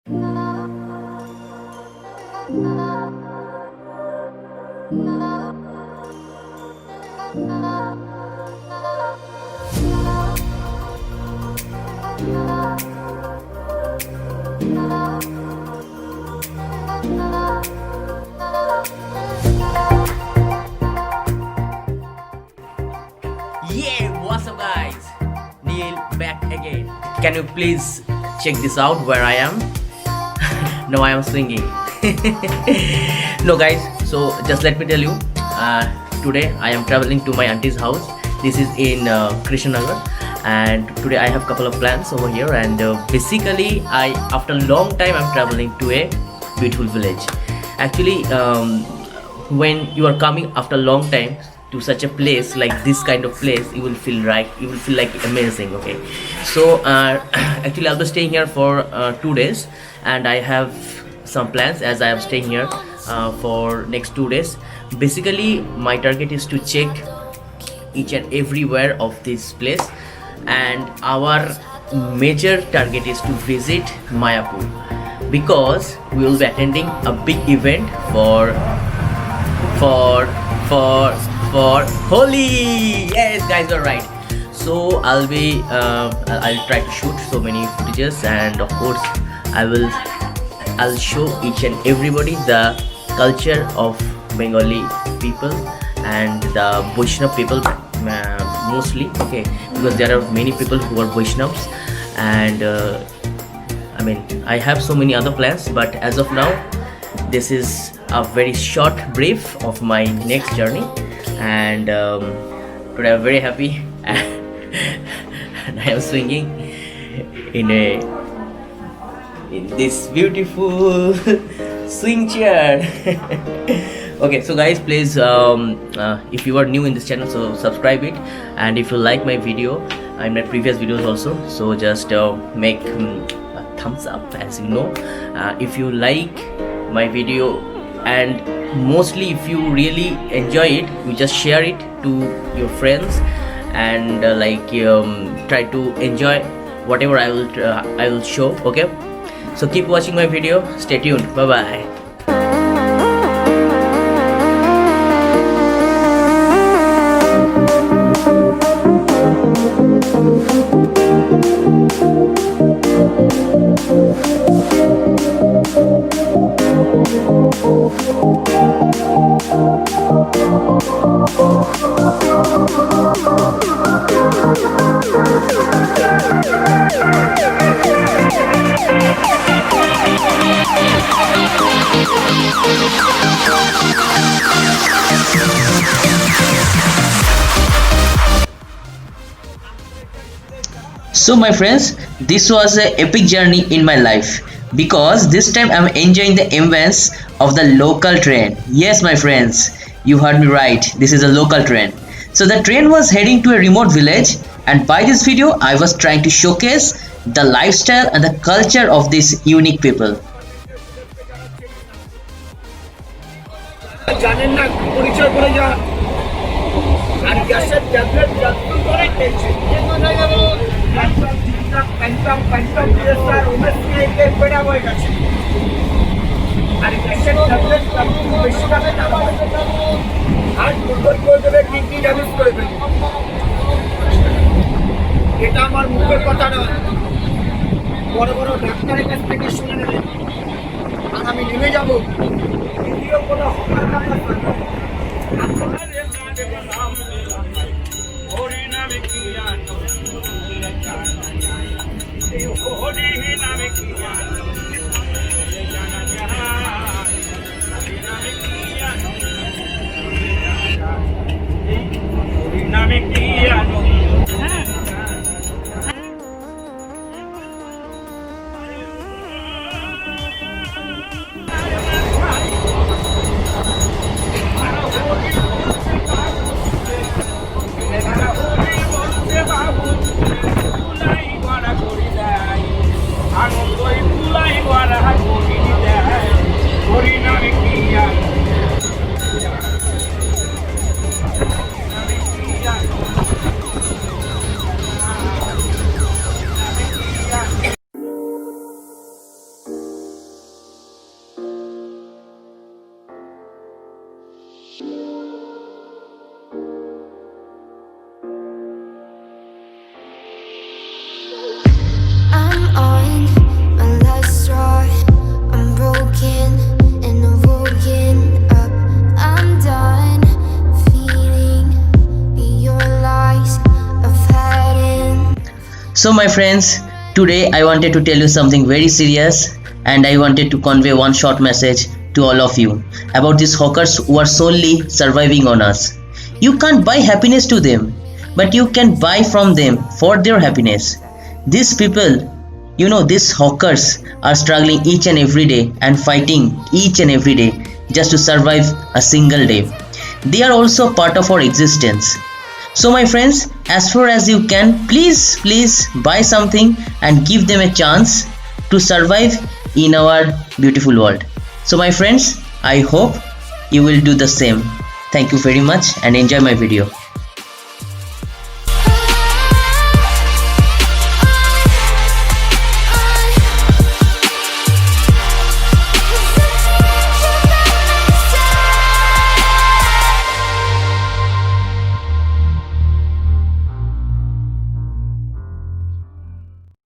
Yeah, what's up guys? Neel back again. Can you please check this out where I am? No, I am swinging. No guys, so just let me tell you, today I am traveling to my auntie's house. This is in Krishnanagar, and today I have couple of plans over here, and basically after a long time I'm traveling to a beautiful village. Actually, when you are coming after a long time to such a place like this kind of place, you will feel like amazing. Okay, so actually I'll be staying here for 2 days, and I have some plans as I am staying here for next 2 days. Basically my target is to check each and everywhere of this place, and our major target is to visit Mayapur, because we will be attending a big event for Holi. Yes guys, are right. So I'll try to shoot so many footages, and of course I'll show each and everybody the culture of Bengali people and the Vaishnav people, mostly. Okay, because there are many people who are Vaishnavs, and I have so many other plans, but as of now this is a very short brief of my next journey. And today I'm very happy and I am swinging in this beautiful swing chair. Okay, so guys, please if you are new in this channel, so subscribe it, and if you like my video and my previous videos also, so just make a thumbs up, as you know. If you like my video, and mostly if you really enjoy it, you just share it to your friends, and try to enjoy whatever I will show. Okay, so keep watching my video, stay tuned, bye bye. So my friends, this was an epic journey in my life, because this time I'm enjoying the ambience of the local train. Yes my friends, you heard me right, this is a local train. So the train was heading to a remote village, and by this video I was trying to showcase the lifestyle and the culture of these unique people. এটা আমার মুখের কথা নয়, বড় বড় ডাক্তারের কাছ থেকে শুনে নেবেন, আর আমি নেমে যাব দ্বিতীয় কোনো I'm going So my friends, today I wanted to tell you something very serious, and I wanted to convey one short message to all of you about these hawkers who are solely surviving on us. You can't buy happiness to them, but you can buy from them for their happiness. These people, these hawkers are struggling each and every day and fighting each and every day just to survive a single day. They are also part of our existence. So my friends, as far as you can, please buy something and give them a chance to survive in our beautiful world. So my friends, I hope you will do the same. Thank you very much and enjoy my video.